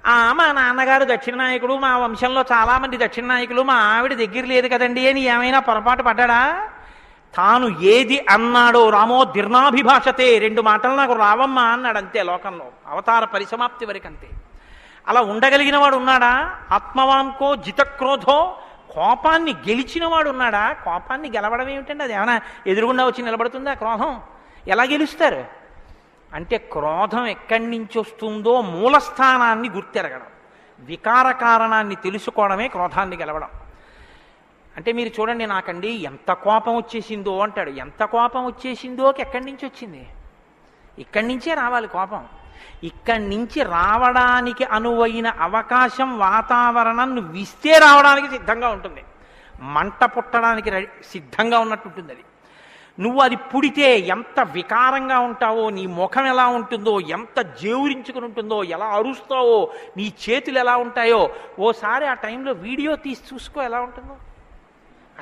మా నాన్నగారు దక్షిణ నాయకుడు, మా వంశంలో చాలామంది దక్షిణ నాయకులు, మా ఆవిడ దగ్గర లేదు కదండి అని ఏమైనా పొరపాటు పడ్డాడా? తాను ఏది అన్నాడో రామో దీర్ణాభిభాషతే, 2 మాటలు నాకు రావమ్మా అన్నాడు అంతే. లోకంలో అవతార పరిసమాప్తి వరకు అంతే. అలా ఉండగలిగిన వాడు ఉన్నాడా? ఆత్మవాంకో జితక్రోధో, కోపాన్ని గెలిచిన వాడు ఉన్నాడా? కోపాన్ని గెలవడం ఏమిటండి? అది ఏమైనా ఎదురుగుండా వచ్చి నిలబడుతుందా క్రోధం? ఎలా గెలుస్తారు అంటే క్రోధం ఎక్కడి నుంచి వస్తుందో మూలస్థానాన్ని గుర్తెరగడం, వికార కారణాన్ని తెలుసుకోవడమే క్రోధాన్ని గెలవడం. అంటే మీరు చూడండి, నాకండి ఎంత కోపం వచ్చేసిందో అంటాడు. ఎంత కోపం వచ్చేసిందోకి ఎక్కడి నుంచి వచ్చింది? ఇక్కడి నుంచే రావాలి కోపం. ఇక్కడి నుంచి రావడానికి అనువైన అవకాశం, వాతావరణం నువ్వు ఇస్తే రావడానికి సిద్ధంగా ఉంటుంది. మంట పుట్టడానికి సిద్ధంగా ఉన్నట్టు ఉంటుంది అది. నువ్వు అది పుడితే ఎంత వికారంగా ఉంటావో, నీ ముఖం ఎలా ఉంటుందో, ఎంత జేవురించుకుని ఉంటుందో, ఎలా అరుస్తావో, నీ చేతులు ఎలా ఉంటాయో, ఓసారి ఆ టైంలో వీడియో తీసి చూసుకో ఎలా ఉంటుందో.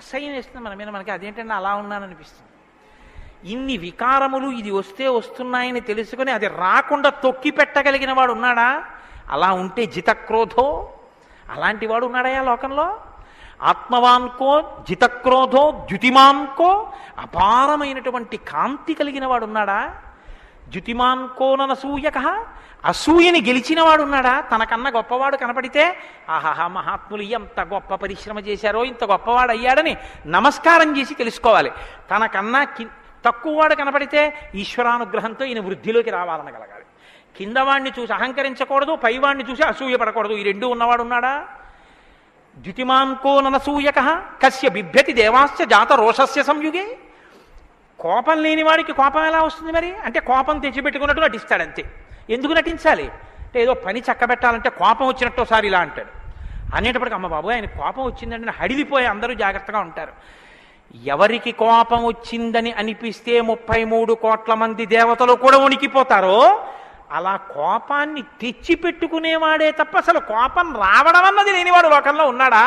అసహ్యం వేస్తుంది మన మీద. మనకి అదేంటంటే అలా ఉన్నాననిపిస్తుంది. ఇన్ని వికారములు ఇది వస్తే వస్తున్నాయని తెలుసుకుని అది రాకుండా తొక్కి పెట్టగలిగిన వాడు ఉన్నాడా? అలా ఉంటే జితక్రోధో, అలాంటి వాడు ఉన్నాడయా లోకంలో? ఆత్మవాన్కో జితక్రోధో ద్యుతిమాన్కో, అపారమైనటువంటి కాంతి కలిగిన వాడు ఉన్నాడా? ద్యుతిమాన్కోననసూయక, అసూయని గెలిచిన వాడు ఉన్నాడా? తనకన్నా గొప్పవాడు కనపడితే ఆహాహా మహాత్ములు ఎంత గొప్ప పరిశ్రమ చేశారో, ఇంత గొప్పవాడు అయ్యాడని నమస్కారం చేసి తెలుసుకోవాలి. తనకన్నా తక్కువవాడు కనపడితే ఈశ్వరానుగ్రహంతో ఈయన వృద్ధిలోకి రావాలనగలగాలి. కిందవాడిని చూసి అహంకరించకూడదు, పైవాడిని చూసి అసూయపడకూడదు. ఈ 2 ఉన్నవాడు ఉన్నాడా? ద్యుతిమాన్కో ననసూయక కస్య బిభ్యతి దేవాస్య జాత రోషస్య సంయుగే. కోపం లేని వాడికి కోపం ఎలా వస్తుంది మరి? అంటే కోపం తెచ్చిపెట్టుకున్నట్టు నటిస్తాడంతే. ఎందుకు నటించాలి అంటే ఏదో పని చక్కబెట్టాలంటే కోపం వచ్చినట్టు ఒకసారి ఇలా అంటాడు. అనేటప్పటికి అమ్మ బాబు ఆయన కోపం వచ్చిందంటే హడిలిపోయి అందరూ జాగ్రత్తగా ఉంటారు. ఎవరికి కోపం వచ్చిందని అనిపిస్తే 33 కోట్ల మంది దేవతలు కూడా ఉనికిపోతారో, అలా కోపాన్ని తెచ్చిపెట్టుకునేవాడే తప్ప అసలు కోపం రావడం అన్నది లేనివాడు లోకంలో ఉన్నాడా?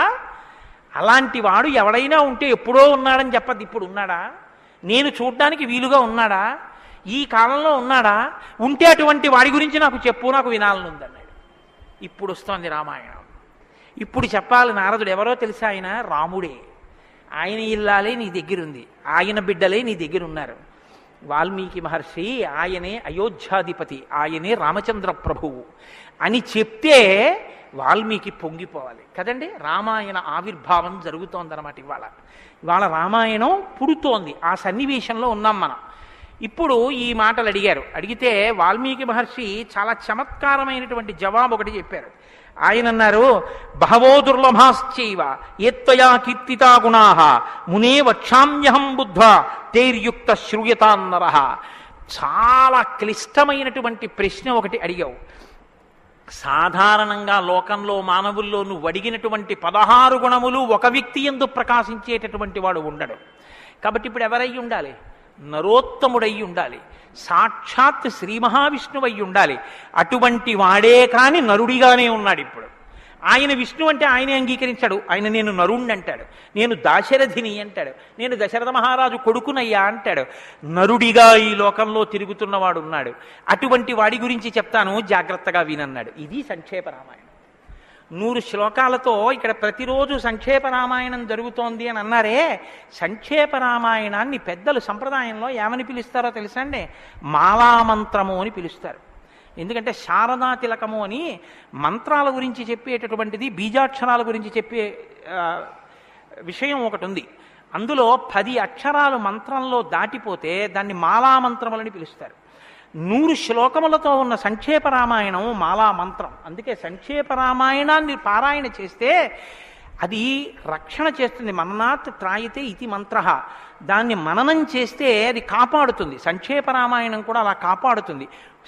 అలాంటి వాడు ఎవడైనా ఉంటే ఎప్పుడో ఉన్నాడని చెప్పద్దు. ఇప్పుడు ఉన్నాడా? నేను చూడ్డానికి వీలుగా ఉన్నాడా? ఈ కాలంలో ఉన్నాడా? ఉంటే అటువంటి వాడి గురించి నాకు చెప్పు, నాకు వినాలనుందన్నాడు. ఇప్పుడు వస్తోంది రామాయణం. ఇప్పుడు చెప్పాలి. నారదుడు ఎవరో తెలుసా? ఆయన రాముడే. ఆయన ఇల్లాలే నీ దగ్గరుంది, ఆయన బిడ్డలే నీ దగ్గర ఉన్నారు. వాల్మీకి మహర్షి ఆయనే అయోధ్యాధిపతి, ఆయనే రామచంద్ర ప్రభువు అని చెప్తే వాల్మీకి పొంగిపోవాలి కదండి. రామాయణ ఆవిర్భావం జరుగుతోందన్నమాట. ఇవాళ రామాయణం పుడుతోంది. ఆ సన్నివేశంలో ఉన్నాం మనం. ఇప్పుడు ఈ మాటలు అడిగితే వాల్మీకి మహర్షి చాలా చమత్కారమైనటువంటి జవాబు ఒకటి చెప్పారు. ఆయన అన్నారు, బహవో దుర్లభాశ్చైవ ఏత్వయా కీర్తితా గుణాః మునే వక్షామ్యహం బుద్ధ్వా తైర్యుక్త శ్రూయతాన్నరః. చాలా క్లిష్టమైనటువంటి ప్రశ్న ఒకటి అడిగావు. సాధారణంగా లోకంలో మానవుల్లో నువ్వు అడిగినటువంటి 16 గుణములు ఒక వ్యక్తి యందు ప్రకాశించేటటువంటి వాడు ఉండడు. కాబట్టి ఇప్పుడు ఎవరై ఉండాలి? నరోత్తముడై ఉండాలి, సాక్షాత్ శ్రీ మహావిష్ణువై ఉండాలి. అటువంటి వాడే కాని నరుడిగానే ఉన్నాడు ఇప్పుడు. ఆయన విష్ణు అంటే ఆయనే అంగీకరించాడు. ఆయన నేను నరుణ్ణి అంటాడు, నేను దాశరథిని అంటాడు, నేను దశరథ మహారాజు కొడుకునయ్యా అంటాడు. నరుడిగా ఈ లోకంలో తిరుగుతున్నవాడు ఉన్నాడు. అటువంటి వాడి గురించి చెప్తాను, జాగ్రత్తగా వినన్నాడు. ఇది సంక్షేప రామాయణం. 100 శ్లోకాలతో ఇక్కడ ప్రతిరోజు సంక్షేప రామాయణం జరుగుతోంది అని అన్నారే. సంక్షేప రామాయణాన్ని పెద్దలు సంప్రదాయంలో ఏమని పిలుస్తారో తెలుసా అండి? మాలామంత్రము అని పిలుస్తారు. ఎందుకంటే శారదా తిలకము అని మంత్రాల గురించి చెప్పేటటువంటిది, బీజాక్షరాల గురించి చెప్పే విషయం ఒకటి ఉంది. అందులో 10 అక్షరాలు మంత్రంలో దాటిపోతే దాన్ని మాలామంత్రములని పిలుస్తారు. 100 శ్లోకములతో ఉన్న సంక్షేప రామాయణం మాలా మంత్రం. అందుకే సంక్షేప రామాయణాన్ని పారాయణ చేస్తే అది రక్షణ చేస్తుంది. మననాత్ త్రాయితే ఇది మంత్ర. దాన్ని మననం చేస్తే అది కాపాడుతుంది. సంక్షేప రామాయణం కూడా అలా కాపాడుతుంది.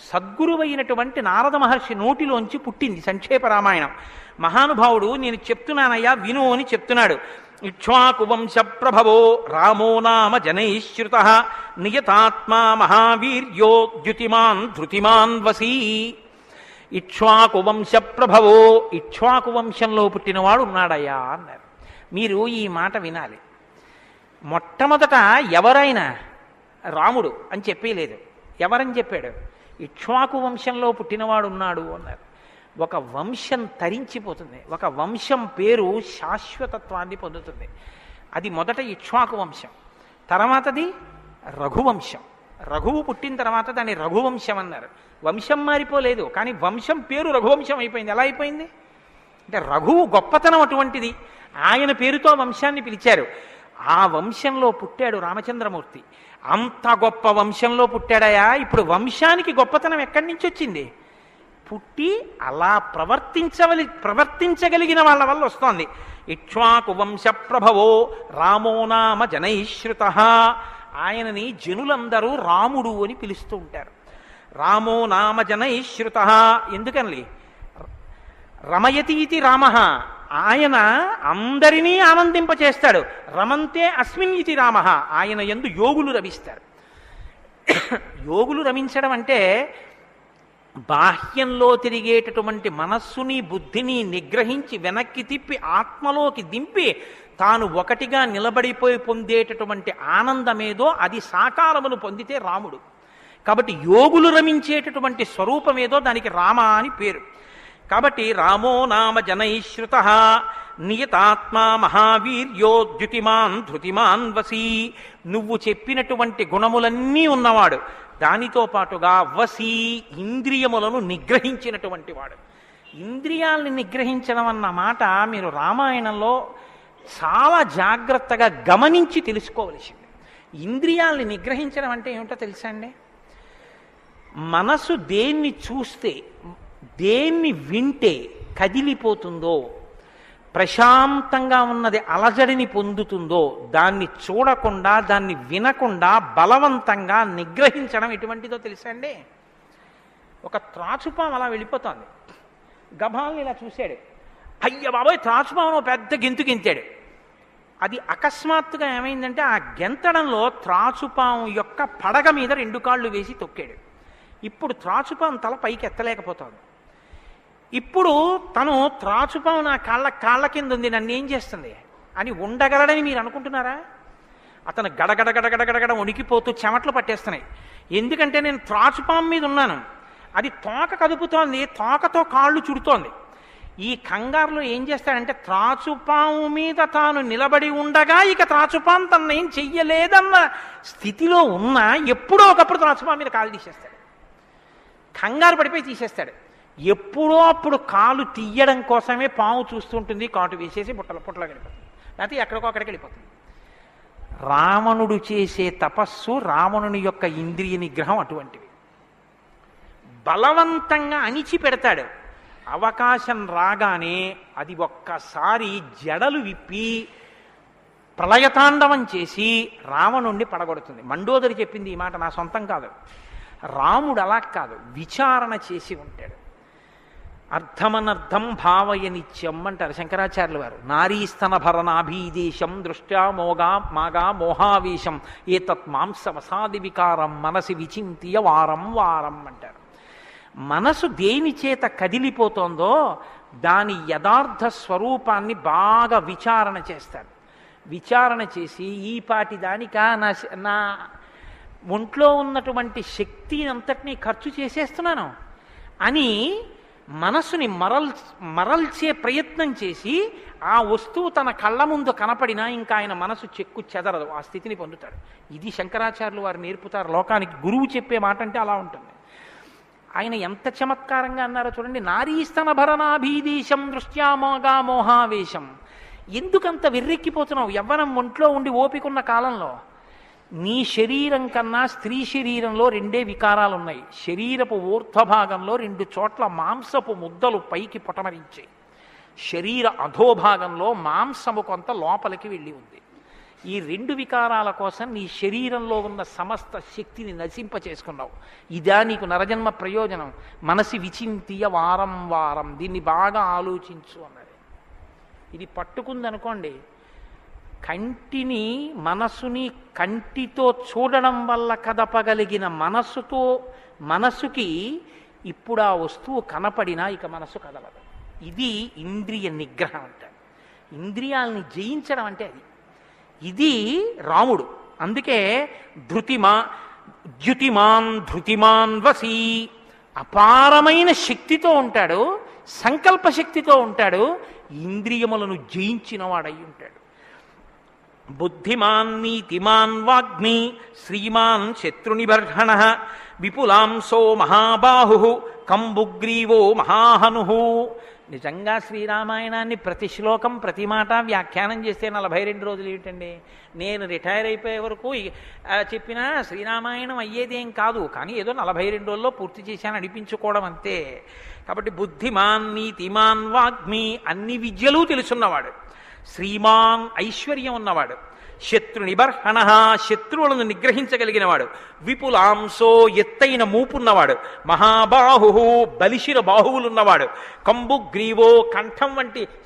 సద్గురువైనటువంటి నారద మహర్షి నోటిలోంచి పుట్టింది సంక్షేప రామాయణం. మహానుభావుడు నేను చెప్తున్నానయ్యా విను అని చెప్తున్నాడు. ఇక్ష్వాకు వంశ ప్రభవో రామో నామ జనైశ్రుత నియతాత్మా మహావీర్యో ద్యుతిమాన్ ధృతిమాన్ వసీ. ఇక్ష్వాకు వంశ ప్రభవో, ఇక్ష్వాకు వంశంలో పుట్టినవాడు ఉన్నాడయ్యా అన్నారు. మీరు ఈ మాట వినాలి. మొట్టమొదట ఎవరైనా రాముడు అని చెప్పలేదు. ఎవరని చెప్పాడు? ఇక్ష్వాకు వంశంలో పుట్టినవాడు ఉన్నాడు అన్నారు. ఒక వంశం తరించిపోతుంది, ఒక వంశం పేరు శాశ్వతత్వాన్ని పొందుతుంది. అది మొదట ఇక్ష్వాకు వంశం, తర్వాతది రఘువంశం. రఘువు పుట్టిన తర్వాత దాన్ని రఘువంశం అన్నారు. వంశం మారిపోలేదు, కానీ వంశం పేరు రఘువంశం అయిపోయింది. ఎలా అయిపోయింది అంటే రఘువు గొప్పతనం అటువంటిది, ఆయన పేరుతో వంశాన్ని పిలిచారు. ఆ వంశంలో పుట్టాడు రామచంద్రమూర్తి. అంత గొప్ప వంశంలో పుట్టాడయా. ఇప్పుడు వంశానికి గొప్పతనం ఎక్కడి నుంచి వచ్చింది? పుట్టి అలా ప్రవర్తించగలిగిన వాళ్ళ వల్ల వస్తోంది. ఇక్ష్వాకు వంశ ప్రభవో రామో నామ జనైశ్రుత. ఆయనని జనులందరూ రాముడు అని పిలుస్తూ ఉంటారు. రామో నామ జనైశ్రుత. ఎందుకని? రమయతీతి రామ, ఆయన అందరినీ ఆనందింపచేస్తాడు. రమంతే అస్మిన్ ఇతి రామ, ఆయన యందు యోగులు రమిస్తారు. యోగులు రమించడం అంటే బాహ్యంలో తిరిగేటటువంటి మనస్సుని బుద్ధిని నిగ్రహించి వెనక్కి తిప్పి ఆత్మలోకి దింపి తాను ఒకటిగా నిలబడిపోయి పొందేటటువంటి ఆనందమేదో అది సాకారమును పొందితే రాముడు. కాబట్టి యోగులు రమించేటటువంటి స్వరూపమేదో దానికి రామ అని పేరు. కాబట్టి రామో నామ జనైశ్రుత నియతాత్మా మహావీర్యో ద్యుతిమాన్ ధృతిమాన్ వసీ. నువ్వు చెప్పినటువంటి గుణములన్నీ ఉన్నవాడు, దానితో పాటుగా వసీ ఇంద్రియములను నిగ్రహించినటువంటి వాడు. ఇంద్రియాల్ని నిగ్రహించడం అన్న మాట మీరు రామాయణంలో చాలా జాగ్రత్తగా గమనించి తెలుసుకోవలసింది. ఇంద్రియాల్ని నిగ్రహించడం అంటే ఏమిటో తెలుసా అండి? మనసు దేన్ని చూస్తే, దేన్ని వింటే కదిలిపోతుందో, ప్రశాంతంగా ఉన్నది అలజడిని పొందుతుందో దాన్ని చూడకుండా, దాన్ని వినకుండా బలవంతంగా నిగ్రహించడం ఎటువంటిదో తెలుసా అండి? ఒక త్రాచుపాము అలా వెళ్ళిపోతుంది, గభాల్ని ఇలా చూశాడు, అయ్య బాబోయ్ త్రాచుపామును పెద్ద గెంతు గెంతాడు. అది అకస్మాత్తుగా ఏమైందంటే ఆ గెంతడంలో త్రాచుపాము యొక్క పడగ మీద 2 కాళ్ళు వేసి తొక్కాడు. ఇప్పుడు త్రాచుపాము తల పైకి ఎత్తలేకపోతుంది. ఇప్పుడు తను త్రాచుపాము నా కాళ్ళ కింద ఉంది, నన్ను ఏం చేస్తుంది అని ఉండగలడని మీరు అనుకుంటున్నారా? అతను గడగడ వణికిపోతూ చెమట్లు పట్టేస్తున్నాయి. ఎందుకంటే నేను త్రాచుపాము మీద ఉన్నాను, అది తోక కదుపుతోంది, తోకతో కాళ్ళు చుడుతోంది. ఈ కంగారులో ఏం చేస్తాడంటే త్రాచుపాము మీద తాను నిలబడి ఉండగా ఇక త్రాచుపాము తను ఏం చెయ్యలేదన్న స్థితిలో ఉన్నా ఎప్పుడో ఒకప్పుడు త్రాచుపాము మీద కాలు తీసేస్తాడు, కంగారు పడిపోయి తీసేస్తాడు. ఎప్పుడో అప్పుడు కాలు తీయడం కోసమే పాము చూస్తుంటుంది, కాటు వేసేసి పుట్టలో వెళ్ళిపోతుంది, లేకపోతే ఎక్కడికో అక్కడికి వెళ్ళిపోతుంది. రావణుడు చేసే తపస్సు, రావణుని యొక్క ఇంద్రియ నిగ్రహం అటువంటివి. బలవంతంగా అణిచిపెడతాడు. అవకాశం రాగానే అది ఒక్కసారి జడలు విప్పి ప్రళయతాండవం చేసి రావణుణ్ణి పడగొడుతుంది. మండోదరి చెప్పింది ఈ మాట, నా సొంతం కాదు. రాముడు అలా కాదు, విచారణ చేసి ఉంటాడు. అర్థమనర్థం భావయ నిత్యం అంటారు శంకరాచార్యుల వారు. నారీస్తన భరణాభీదేశం దృష్ట్యా మాగా మోహావేశం ఏతత్ మాంసవసాది వికారం మనసి విచింత్య వారం వారం అంటారు. మనసు దేని చేత కదిలిపోతోందో దాని యథార్థ స్వరూపాన్ని బాగా విచారణ చేస్తారు. విచారణ చేసి ఈ పాటి దానికా నా ఒంట్లో ఉన్నటువంటి శక్తి అంతటినీ ఖర్చు చేసేస్తున్నాను అని మనసుని మరల్చే ప్రయత్నం చేసి ఆ వస్తువు తన కళ్ళ ముందు కనపడినా ఇంకా ఆయన మనసు చెక్కు చెదరదు, ఆ స్థితిని పొందుతాడు. ఇది శంకరాచార్యులు వారు నేర్పుతారు లోకానికి. గురువు చెప్పే మాట అంటే అలా ఉంటుంది. ఆయన ఎంత చమత్కారంగా అన్నారో చూడండి. నారీస్తన భరణాభీదేశం దృష్ట్యామోగా మోహావేశం. ఎందుకంత వెర్రెక్కిపోతున్నావు? యవ్వనం ఒంట్లో ఉండి ఓపికన్న కాలంలో నీ శరీరం కన్నా స్త్రీ శరీరంలో 2 వికారాలు ఉన్నాయి. శరీరపు ఊర్ధ్వభాగంలో 2 చోట్ల మాంసపు ముద్దలు పైకి పొటమరించాయి. శరీర అధోభాగంలో మాంసము కొంత లోపలికి వెళ్ళి ఉంది. ఈ 2 వికారాల కోసం నీ శరీరంలో ఉన్న సమస్త శక్తిని నశింపచేసుకున్నావు. ఇదా నీకు నరజన్మ ప్రయోజనం? మనసి విచింతియ వారం వారం, దీన్ని బాగా ఆలోచించు అన్నది. ఇది పట్టుకుందనుకోండి, కంటిని మనసుని కంటితో చూడడం వల్ల కదపగలిగిన మనసుకి ఇప్పుడు ఆ వస్తువు కనపడినా ఇక మనసు కదలదు. ఇది ఇంద్రియ నిగ్రహం అంటారు. ఇంద్రియాలని జయించడం అంటే అది. ఇది రాముడు. అందుకే ధృతిమాన్ వసీ, అపారమైన శక్తితో ఉంటాడు. సంకల్పశక్తితో ఉంటాడు, ఇంద్రియములను జయించిన వాడై ఉంటాడు. బుద్ధిమాన్ నీతిమాన్ వాగ్మి శ్రీమాన్ శత్రునిబర్హణ విపులాంసో మహాబాహు కంబుగ్రీవో మహాహను. నిజంగా శ్రీరామాయణాన్ని ప్రతి శ్లోకం ప్రతి మాట వ్యాఖ్యానం చేస్తే 42 రోజులు ఏమిటండి? నేను రిటైర్ అయిపోయే వరకు చెప్పినా శ్రీరామాయణం అయ్యేదేం కాదు, కానీ ఏదో 42 రోజుల్లో పూర్తి చేశాను అనిపించుకోవడం అంతే. కాబట్టి బుద్ధిమాన్ నీతిమాన్ వాగ్మి అన్ని విద్యలు తెలుసున్నవాడు, శ్రీమాన్ ఐశ్వర్యం ఉన్నవాడు, శత్రునిబర్హణ శత్రువులను నిగ్రహించగలిగినవాడు, విపులాంసో ఎత్తైన మూపున్నవాడు, మహాబాహు బలిశిర బాహువులున్నవాడు, కంబుగ్రీవో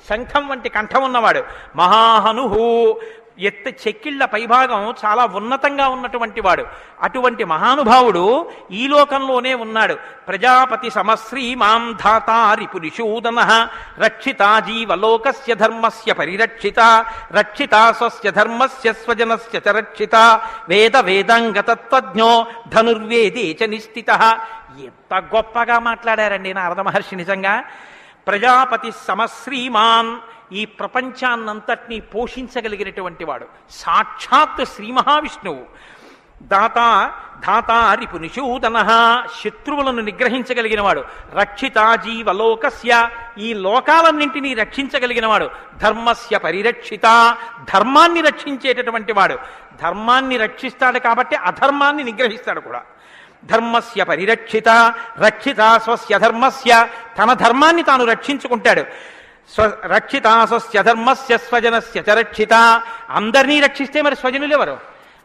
శంఖం వంటి కంఠం ఉన్నవాడు, మహాహను చెక్కిళ్ల పైభాగం చాలా ఉన్నతంగా ఉన్నటువంటి వాడు. అటువంటి మహానుభావుడు ఈ లోకంలోనే ఉన్నాడు. ప్రజాపతి సమశ్రీమాం ధాతారి పురిషూదన రక్షితా జీవలోకస్య ధర్మస్య పరిరక్షిత రక్షితా స్వస్య ధర్మస్య స్వజనస్య చ రక్షిత వేద వేదాంగతత్వజ్ఞో ధనుర్వేదే చ నిష్ఠితః. ఎంత గొప్పగా మాట్లాడారండి నారద మహర్షి. నిజంగా ప్రజాపతి సమశ్రీమాన్, ఈ ప్రపంచాన్నంతటినీ పోషించగలిగినటువంటి వాడు సాక్షాత్ శ్రీ మహావిష్ణువు. ధాతారి పునిషూదన శత్రువులను నిగ్రహించగలిగిన వాడు, రక్షితా జీవలోకస్య ఈ లోకాలన్నింటినీ రక్షించగలిగినవాడు, ధర్మస్య పరిరక్షిత ధర్మాన్ని రక్షించేటటువంటి వాడు. ధర్మాన్ని రక్షిస్తాడు కాబట్టి అధర్మాన్ని నిగ్రహిస్తాడు కూడా. ధర్మస్య పరిరక్షిత రక్షిత స్వస్య ధర్మస్య తన ధర్మాన్ని తాను రక్షించుకుంటాడు. రక్షిత స్వస్య ధర్మస్య స్వజనస్య చ రక్షిత అందరినీ రక్షిస్తే మరి స్వజనులు ఎవరు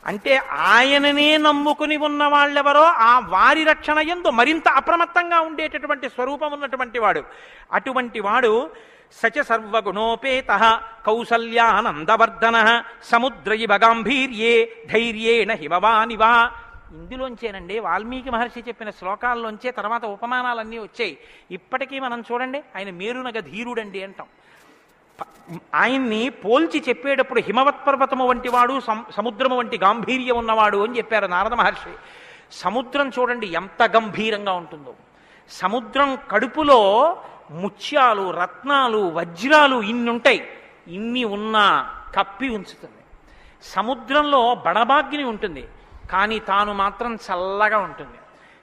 అంటే ఆయననే నమ్ముకుని ఉన్న వాళ్ళెవరో ఆ వారి రక్షణ యందు మరింత అప్రమత్తంగా ఉండేటటువంటి స్వరూపం ఉన్నటువంటి వాడు. అటువంటి వాడు సచ సర్వగుణోపేత కౌసల్యానందవర్ధన సముద్రయివ గాంభీర్యే ధైర్యేణ హిమవానివా. ఇందులోంచేనండి వాల్మీకి మహర్షి చెప్పిన శ్లోకాల్లోంచే తర్వాత ఉపమానాలన్నీ వచ్చాయి. ఇప్పటికీ మనం చూడండి ఆయన మేరునగ ధీరుడండి అంటాం. ఆయన్ని పోల్చి చెప్పేటప్పుడు హిమవత్ పర్వతము వంటి వాడు, సముద్రము వంటి గాంభీర్యం ఉన్నవాడు అని చెప్పారు నారద మహర్షి. సముద్రం చూడండి ఎంత గంభీరంగా ఉంటుందో. సముద్రం కడుపులో ముత్యాలు, రత్నాలు, వజ్రాలు ఇన్నుంటాయి. ఇన్ని ఉన్నా కప్పి ఉంచుతుంది. సముద్రంలో బడబాగ్ని ఉంటుంది, కానీ తాను మాత్రం చల్లగా ఉంటుంది.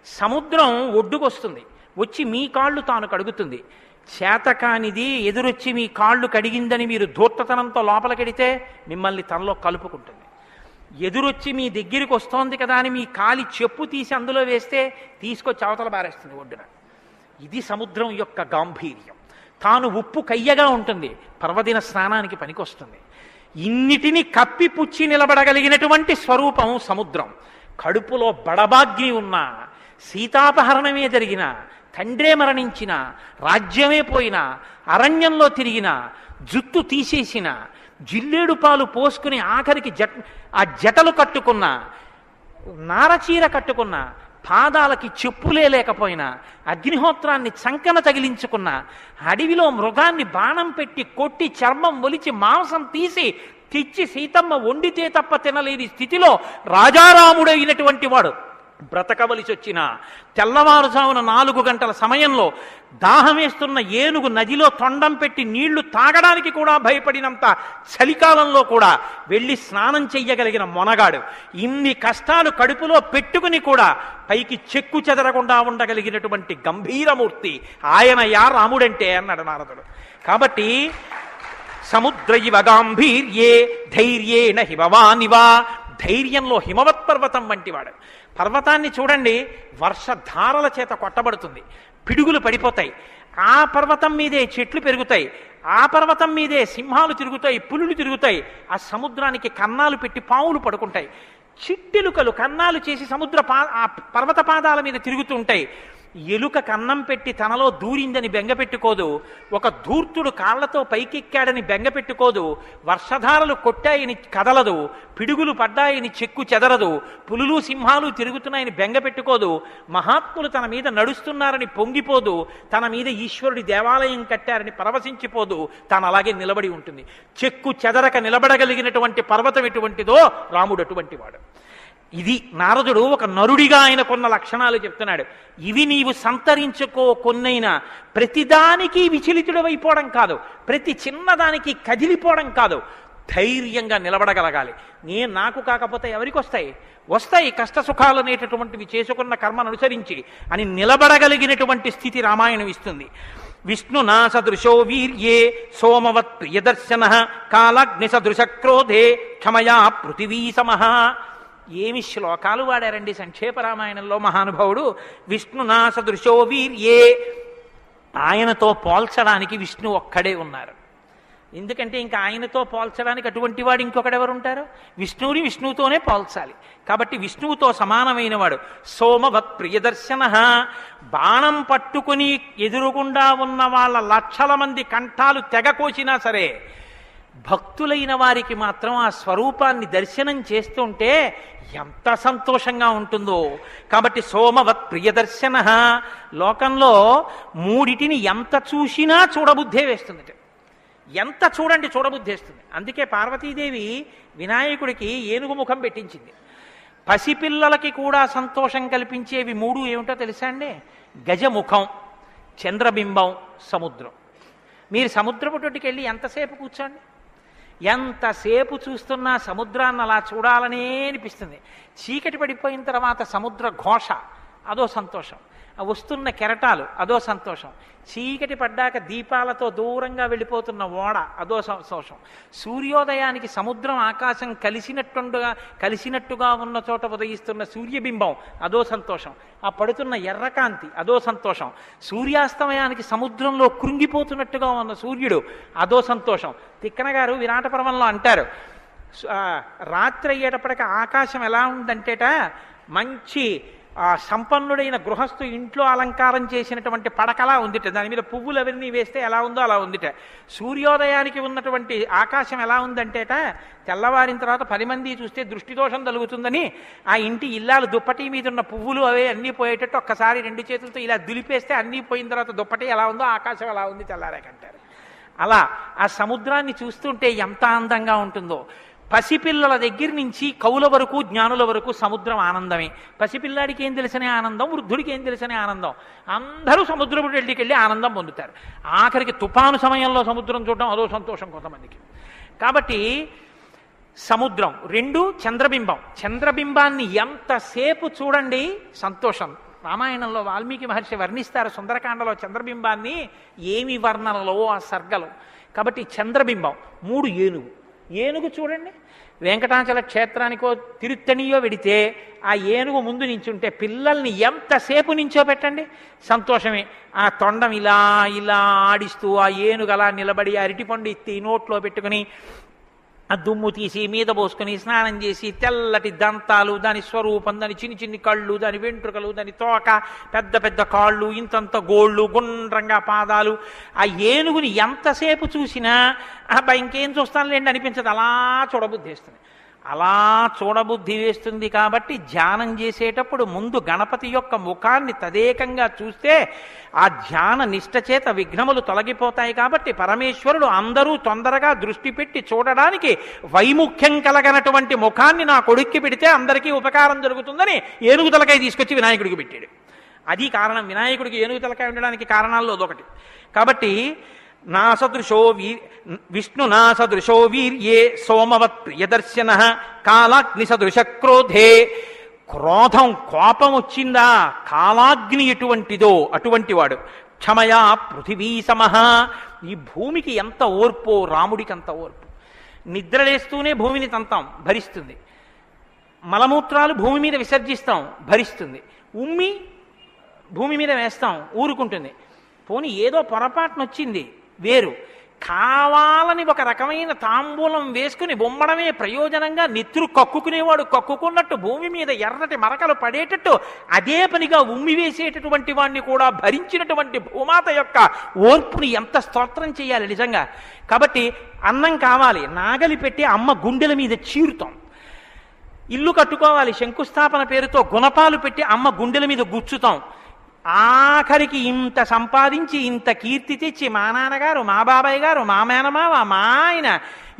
సముద్రం ఒడ్డుకొస్తుంది, వచ్చి మీ కాళ్ళు తాను కడుగుతుంది. చేతకానిది ఎదురొచ్చి మీ కాళ్ళు కడిగిందని మీరు ధూర్తతనంతో లోపలికెడితే మిమ్మల్ని తనలో కలుపుకుంటుంది. ఎదురొచ్చి మీ దగ్గరికి వస్తోంది కదా అని మీ కాలి చెప్పు తీసి అందులో వేస్తే తీసుకొచ్చి అవతల బారేస్తుంది ఒడ్డున. ఇది సముద్రం యొక్క గాంభీర్యం. తాను ఉప్పు కయ్యగా ఉంటుంది, పర్వదిన స్నానానికి పనికొస్తుంది. ఇన్నిటిని కప్పిపుచ్చి నిలబడగలిగినటువంటి స్వరూపం సముద్రం. కడుపులో బడబాగ్ని ఉన్న, సీతాపహరణమే జరిగిన, తండ్రే మరణించిన, రాజ్యమే పోయిన, అరణ్యంలో తిరిగిన, జుట్టు తీసేసిన, జిల్లేడు పాలు పోసుకుని ఆఖరికి ఆ జటలు కట్టుకున్న, నారచీర కట్టుకున్న, పాదాలకి చెప్పులే లేకపోయినా, అగ్నిహోత్రాన్ని చంకన తగిలించుకున్న, అడవిలో మృగాన్ని బాణం పెట్టి కొట్టి చర్మం ఒలిచి మాంసం తీసి తెచ్చి సీతమ్మ వండితే తప్ప తినలేని స్థితిలో రాజారాముడైనటువంటి వాడు బ్రతకవలసి వచ్చిన తెల్లవారుజామున 4 గంటల సమయంలో దాహమేస్తున్న ఏనుగు నదిలో తొండం పెట్టి నీళ్లు తాగడానికి కూడా భయపడినంత చలికాలంలో కూడా వెళ్ళి స్నానం చెయ్యగలిగిన మొనగాడు. ఇన్ని కష్టాలు కడుపులో పెట్టుకుని కూడా పైకి చెక్కు చెదరకుండా ఉండగలిగినటువంటి గంభీరమూర్తి ఆయన యా రాముడంటే అన్నాడు నారదుడు. కాబట్టి సముద్రయివ గాంభీర్యే ధైర్యేణ హిమవానివా, ధైర్యంలో హిమవత్ పర్వతం వంటివాడు. పర్వతాన్ని చూడండి, వర్షధారల చేత కొట్టబడుతుంది, పిడుగులు పడిపోతాయి. ఆ పర్వతం మీదే చెట్లు పెరుగుతాయి, ఆ పర్వతం మీదే సింహాలు తిరుగుతాయి, పులులు తిరుగుతాయి. ఆ సముద్రానికి కన్నాలు పెట్టి పావులు పడుకుంటాయి. చిట్టెలుకలు కన్నాలు చేసి ఆ పర్వత పాదాల మీద తిరుగుతూ ఉంటాయి. ఎలుక కన్నం పెట్టి తనలో దూరిందని బెంగపెట్టుకోదు, ఒక ధూర్తుడు కాళ్లతో పైకెక్కాడని బెంగపెట్టుకోదు, వర్షధారలు కొట్టాయని కదలదు, పిడుగులు పడ్డాయని చెక్కు చెదరదు, పులులు సింహాలు తిరుగుతున్నాయని బెంగపెట్టుకోదు, మహాత్ములు తన మీద నడుస్తున్నారని పొంగిపోదు, తన మీద ఈశ్వరుడి దేవాలయం కట్టారని పరవశించిపోదు, తాను అలాగే నిలబడి ఉంటుంది. చెక్కు చెదరక నిలబడగలిగినటువంటి పర్వతం ఎటువంటిదో రాముడు అటువంటి వాడు. ఇది నారదుడు ఒక నరుడిగా ఆయనకున్న లక్షణాలు చెప్తున్నాడు. ఇవి నీవు సంతరించుకో, కొన్నైనా ప్రతిదానికి విచలితుడవైపోవడం కాదు, ప్రతి చిన్నదానికి కదిలిపోవడం కాదు, ధైర్యంగా నిలబడగలగాలి. నాకు కాకపోతే ఎవరికి వస్తాయి? వస్తాయి కష్ట సుఖాలు అనేటటువంటివి చేసుకున్న కర్మను అనుసరించి అని నిలబడగలిగినటువంటి స్థితి రామాయణం ఇస్తుంది. విష్ణునా సదృశో వీర్యే సోమవత్ ప్రియదర్శన కాలాగ్ని సదృశ క్రోధే క్షమయా పృథివీ సమః. ఏమి శ్లోకాలు వాడారండి సంక్షేప రామాయణంలో మహానుభావుడు. విష్ణునా సదృశో వీర్యే, ఆయనతో పోల్చడానికి విష్ణు ఒక్కడే ఉన్నారు. ఎందుకంటే ఇంకా ఆయనతో పోల్చడానికి అటువంటి వాడు ఇంకొకడెవరు ఉంటారు? విష్ణువుని విష్ణువుతోనే పోల్చాలి. కాబట్టి విష్ణువుతో సమానమైన వాడు. సోమవత్ ప్రియదర్శన, బాణం పట్టుకుని ఎదురుగుండా ఉన్న వాళ్ళ లక్షల మంది కంఠాలు తెగ కోసినా సరే భక్తులైన వారికి మాత్రం ఆ స్వరూపాన్ని దర్శనం చేస్తుంటే ఎంత సంతోషంగా ఉంటుందో. కాబట్టి సోమవత్ ప్రియదర్శన. లోకంలో మూడిటిని ఎంత చూసినా చూడబుద్ధే వేస్తుంది. ఎంత చూడండి చూడబుద్ధేస్తుంది. అందుకే పార్వతీదేవి వినాయకుడికి ఏనుగు ముఖం పెట్టించింది. పసిపిల్లలకి కూడా సంతోషం కల్పించేవి మూడు ఏమిటో తెలుసా అండి? గజముఖం, చంద్రబింబం, సముద్రం. మీరు సముద్రపు తోటికి వెళ్ళి ఎంతసేపు కూర్చోండి, ఎంతసేపు చూస్తున్నా సముద్రాన్ని అలా చూడాలనే అనిపిస్తుంది. చీకటి పడిపోయిన తర్వాత సముద్ర ఘోష అదో సంతోషం, వస్తున్న కెరటాలు అదో సంతోషం, చీకటి పడ్డాక దీపాలతో దూరంగా వెళ్ళిపోతున్న ఓడ అదో సంతోషం, సూర్యోదయానికి సముద్రం ఆకాశం కలిసినట్టుగా ఉన్న చోట ఉదయిస్తున్న సూర్యబింబం అదో సంతోషం, ఆ పడుతున్న ఎర్రకాంతి అదో సంతోషం, సూర్యాస్తమయానికి సముద్రంలో కృంగిపోతున్నట్టుగా ఉన్న సూర్యుడు అదో సంతోషం. తిక్కన గారు విరాట పర్వంలో అంటారు, రాత్రి అయ్యేటప్పటికి ఆకాశం ఎలా ఉందంటేట మంచి సంపన్నుడైన గృహస్థు ఇంట్లో అలంకారం చేసినటువంటి పడకలా ఉందిట, దాని మీద పువ్వులు అవన్నీ వేస్తే ఎలా ఉందో అలా ఉందిట. సూర్యోదయానికి ఉన్నటువంటి ఆకాశం ఎలా ఉందంటేట తెల్లవారిన తర్వాత 10 మంది చూస్తే దృష్టిదోషం కలుగుతుందని ఆ ఇంటి ఇల్లాలు దుప్పటి మీద ఉన్న పువ్వులు అవే అన్నీ పోయేటట్టు ఒక్కసారి 2 చేతులతో ఇలా దులిపేస్తే అన్నీ పోయిన తర్వాత దుప్పటి ఎలా ఉందో ఆకాశం ఎలా ఉంది తెల్లారాకంటారు. అలా ఆ సముద్రాన్ని చూస్తుంటే ఎంత అందంగా ఉంటుందో. పసిపిల్లల దగ్గర నుంచి కవుల వరకు జ్ఞానుల వరకు సముద్రం ఆనందమే. పసిపిల్లాడికి ఏం తెలిసనే ఆనందం, వృద్ధుడికి ఏం తెలిసనే ఆనందం. అందరూ సముద్రపు వెళ్ళికి వెళ్ళి ఆనందం పొందుతారు. ఆఖరికి తుఫాను సమయంలో సముద్రం చూడడం అదో సంతోషం కొంతమందికి. కాబట్టి సముద్రం. 2 చంద్రబింబం. చంద్రబింబాన్ని ఎంతసేపు చూడండి సంతోషం. రామాయణంలో వాల్మీకి మహర్షి వర్ణిస్తారు సుందరకాండలో చంద్రబింబాన్ని, ఏమి వర్ణనలో ఆ సర్గలు. కాబట్టి చంద్రబింబం. 3 ఏనుగు. ఏనుగు చూడండి, వెంకటాచల క్షేత్రానికో తిరుత్తణియో వెడితే ఆ ఏనుగు ముందు నించుంటే పిల్లల్ని ఎంతసేపు నించో పెట్టండి సంతోషమే. ఆ తొండం ఇలా ఇలా ఆడిస్తూ ఆ ఏనుగు అలా నిలబడి అరటిపండు ఎత్తి నోట్లో పెట్టుకుని ఆ దుమ్ము తీసి మీద పోసుకొని స్నానం చేసి తెల్లటి దంతాలు, దాని స్వరూపం, దాని చిన్ని కళ్ళు, దాని వెంట్రుకలు, దాని తోక, పెద్ద పెద్ద కాళ్ళు, ఇంతంత గోళ్ళు, గుండ్రంగా పాదాలు. ఆ ఏనుగుని ఎంతసేపు చూసినా అబ్బా ఇంకేం చూస్తానులేండి అనిపించదు, అలా చూడబుద్ధి వేస్తుంది. అలా చూడబుద్ధి వేస్తుంది. కాబట్టి ధ్యానం చేసేటప్పుడు ముందు గణపతి యొక్క ముఖాన్ని తదేకంగా చూస్తే ఆ ధ్యాన నిష్ట చేత విఘ్నములు తొలగిపోతాయి. కాబట్టి పరమేశ్వరుడు అందరూ తొందరగా దృష్టి పెట్టి చూడడానికి వైముఖ్యం కలగనటువంటి ముఖాన్ని నా కొడుక్కి పెడితే అందరికీ ఉపకారం జరుగుతుందని ఏనుగు తలకాయ తీసుకొచ్చి వినాయకుడికి పెట్టాడు. అది కారణం. వినాయకుడికి ఏనుగు తలకాయ ఉండడానికి కారణాల్లో అదొకటి. కాబట్టి విష్ణునా సదృశో వీర్యే సోమవత్ ప్రియదర్శన కాలాగ్ని సదృశ క్రోధే. క్రోధం, కోపం వచ్చిందా, కాలాగ్ని ఎటువంటిదో అటువంటి వాడు. క్షమయా పృథివీ సమః. ఈ భూమికి ఎంత ఓర్పో రాముడికి అంత ఓర్పు. నిద్రలేస్తూనే భూమిని తంతాం, భరిస్తుంది. మలమూత్రాలు భూమి మీద విసర్జిస్తాం, భరిస్తుంది. ఉమ్మి భూమి మీద వేస్తాం, ఊరుకుంటుంది. పోనీ ఏదో పొరపాటున వచ్చింది వేరు. కావాలని ఒక రకమైన తాంబూలం వేసుకుని బొమ్మడమే ప్రయోజనంగా నెత్తురు కక్కుకునేవాడు కక్కుకున్నట్టు భూమి మీద ఎర్రటి మరకలు పడేటట్టు అదే పనిగా ఉమ్మి వేసేటటువంటి వాడిని కూడా భరించినటువంటి భూమాత యొక్క ఓర్పుని ఎంత స్తోత్రం చేయాలి నిజంగా. కాబట్టి అన్నం కావాలి, నాగలి పెట్టి అమ్మ గుండెల మీద చీరుతాం. ఇల్లు కట్టుకోవాలి, శంకుస్థాపన పేరుతో గుణపాలు పెట్టి అమ్మ గుండెల మీద గుచ్చుతాం. ఆఖరికి ఇంత సంపాదించి ఇంత కీర్తి తెచ్చి మా నాన్నగారు, మా బాబాయ్ గారు, మా మేనమావ, మా ఆయన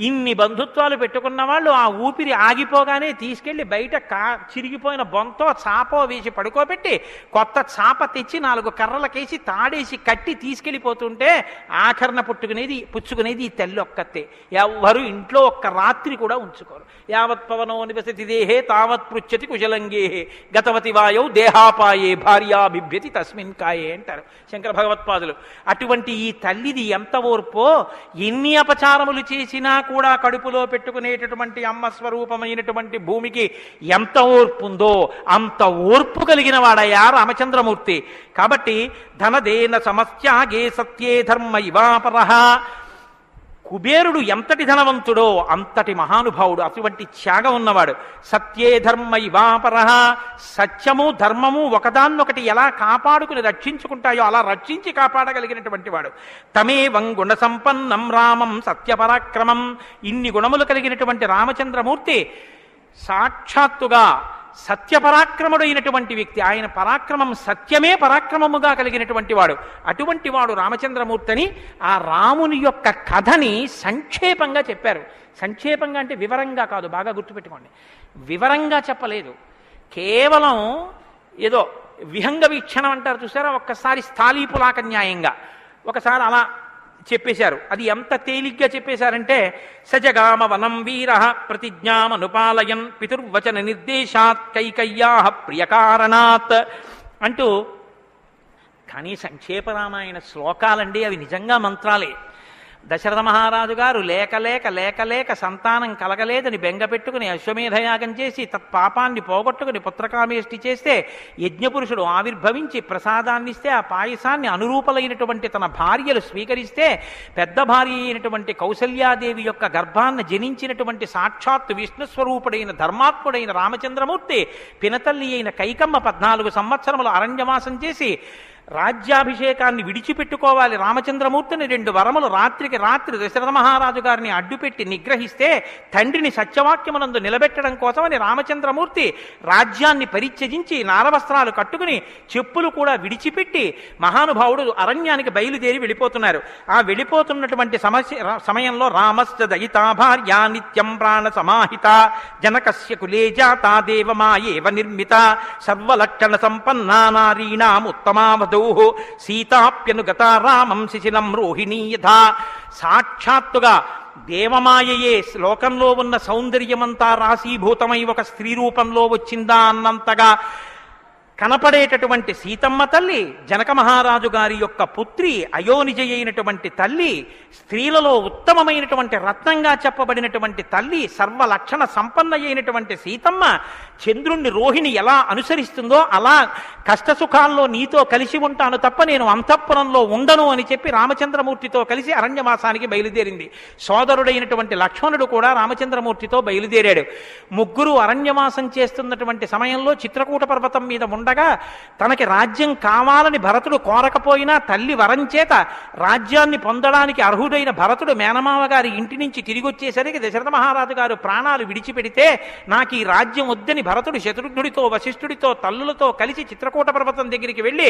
ఇన్ని బంధుత్వాలు పెట్టుకున్న వాళ్ళు ఆ ఊపిరి ఆగిపోగానే తీసుకెళ్లి బయట చిరిగిపోయిన బొంతో చాపో వేసి పడుకోబెట్టి కొత్త చాప తెచ్చి 4 కర్రలకేసి తాడేసి కట్టి తీసుకెళ్ళిపోతుంటే ఆఖరణ పుచ్చుకునేది ఈ తల్లి ఒక్కతే. ఎవ్వరు ఇంట్లో ఒక్క రాత్రి కూడా ఉంచుకోరు. యావత్ పవనో నివసతి దేహే తావత్ పృచ్చతి కుశలంగేహే గతవతి వాయౌ దేహాపాయే భార్యా బిభ్యతి తస్మిన్ కాయే అంటారు శంకర భగవత్పాదులు. అటువంటి ఈ తల్లిది ఎంత ఓర్పో, ఎన్ని అపచారములు చేసినా కూడా కడుపులో పెట్టుకునేటటువంటి అమ్మ స్వరూపమైనటువంటి భూమికి ఎంత ఓర్పు ఉందో అంత ఓర్పు కలిగిన వాడయ్యా రామచంద్రమూర్తి. కాబట్టి ధనదేన సమస్యాగే సత్యే ధర్మ ఇవాపరః. కుబేరుడు ఎంతటి ధనవంతుడో అంతటి మహానుభావుడు, అటువంటి త్యాగం ఉన్నవాడు. సత్యే ధర్మ ఇవాపరః. సత్యము ధర్మము ఒకదాన్నొకటి ఎలా కాపాడుకుని రక్షించుకుంటాయో అలా రక్షించి కాపాడగలిగినటువంటి వాడు. తమేవం గుణ సంపన్నం రామం సత్యపరాక్రమం. ఇన్ని గుణములు కలిగినటువంటి రామచంద్రమూర్తి సాక్షాత్తుగా సత్యపరాక్రముడైనటువంటి వ్యక్తి. ఆయన పరాక్రమం సత్యమే పరాక్రమముగా కలిగినటువంటి వాడు. అటువంటి వాడు రామచంద్రమూర్తిని ఆ రాముని యొక్క కథని సంక్షేపంగా చెప్పారు. సంక్షేపంగా అంటే వివరంగా కాదు, బాగా గుర్తుపెట్టుకోండి. వివరంగా చెప్పలేదు, కేవలం ఏదో విహంగ వీక్షణం అంటారు చూసారా, ఒక్కసారి స్థాళీపులాక న్యాయంగా ఒకసారి అలా చెప్పేశారు. అది ఎంత తేలిగ్గా చెప్పేశారంటే సజగామ వనం వీర ప్రతిజ్ఞామనుపాలయన్ పితుర్వచన నిర్దేశాత్ కైకయ్యా ప్రియకారణాత్ అంటూ. కానీ సంక్షేపరామాయణ శ్లోకాలండి, అవి నిజంగా మంత్రాలే. దశరథ మహారాజు గారు లేక లేక లేక లేక సంతానం కలగలేదని బెంగపెట్టుకుని అశ్వమేధయాగం చేసి తత్పాపాన్ని పోగొట్టుకుని పుత్రకామేష్టి చేస్తే యజ్ఞపురుషుడు ఆవిర్భవించి ప్రసాదాన్నిస్తే ఆ పాయసాన్ని అనురూపలైనటువంటి తన భార్యలు స్వీకరిస్తే పెద్ద భార్య అయినటువంటి కౌసల్యాదేవి యొక్క గర్భాన్ని జనించినటువంటి సాక్షాత్తు విష్ణుస్వరూపుడైన ధర్మాత్ముడైన రామచంద్రమూర్తి పినతల్లి అయిన కైకమ్మ 14 సంవత్సరములు అరణ్యవాసం చేసి రాజ్యాభిషేకాన్ని విడిచిపెట్టుకోవాలి రామచంద్రమూర్తిని 2 వరములు రాత్రికి రాత్రి దశరథ మహారాజు గారిని అడ్డుపెట్టి నిగ్రహిస్తే తండ్రిని సత్యవాక్యమునందు నిలబెట్టడం కోసమని రామచంద్రమూర్తి రాజ్యాన్ని పరిత్యజించి నారవస్త్రాలు కట్టుకుని చెప్పులు కూడా విడిచిపెట్టి మహానుభావుడు అరణ్యానికి బయలుదేరి వెళ్ళిపోతున్నారు. ఆ వెళ్ళిపోతున్నటువంటి సమయంలో రామస్య దయితా భార్య నిత్యం ప్రాణ సమాహిత జనకస్య కులే జాతా దేవమాయేవ నిర్మిత సర్వలక్షణ సంపన్నా నారీణాం ఉత్తమావధూ సీతాప్యనుగత రామం శిశిలం రోహిణీ యథా. సాక్షాత్తుగా దేవమాయయే లోకంలో ఉన్న సౌందర్యమంతా రాశీభూతమై ఒక స్త్రీ రూపంలో వచ్చిందా అన్నంతగా కనపడేటటువంటి సీతమ్మ తల్లి, జనక మహారాజు గారి యొక్క పుత్రి, అయోనిజ అయినటువంటి తల్లి, స్త్రీలలో ఉత్తమమైనటువంటి రత్నంగా చెప్పబడినటువంటి తల్లి, సర్వలక్షణ సంపన్న అయినటువంటి సీతమ్మ చంద్రుణ్ణి రోహిణి ఎలా అనుసరిస్తుందో అలా కష్టసుఖాల్లో నీతో కలిసి ఉంటాను తప్ప నేను అంతఃపురంలో ఉండను అని చెప్పి రామచంద్రమూర్తితో కలిసి అరణ్యవాసానికి బయలుదేరింది. సోదరుడైనటువంటి లక్ష్మణుడు కూడా రామచంద్రమూర్తితో బయలుదేరాడు. ముగ్గురు అరణ్యవాసం చేస్తున్నటువంటి సమయంలో చిత్రకూట పర్వతం మీద ఉండగా తనకి రాజ్యం కావాలని భరతుడు కోరకపోయినా తల్లి వరం చేత రాజ్యాన్ని పొందడానికి అర్హుడైన భరతుడు మేనమావ గారి ఇంటి నుంచి తిరిగి వచ్చేసరికి దశరథ మహారాజు గారు ప్రాణాలు విడిచిపెడితే నాకు ఈ రాజ్యం వద్దని భరతుడు శత్రుఘ్నుడితో వశిష్ఠుడితో తల్లులతో కలిసి చిత్రకూట పర్వతం దగ్గరికి వెళ్ళి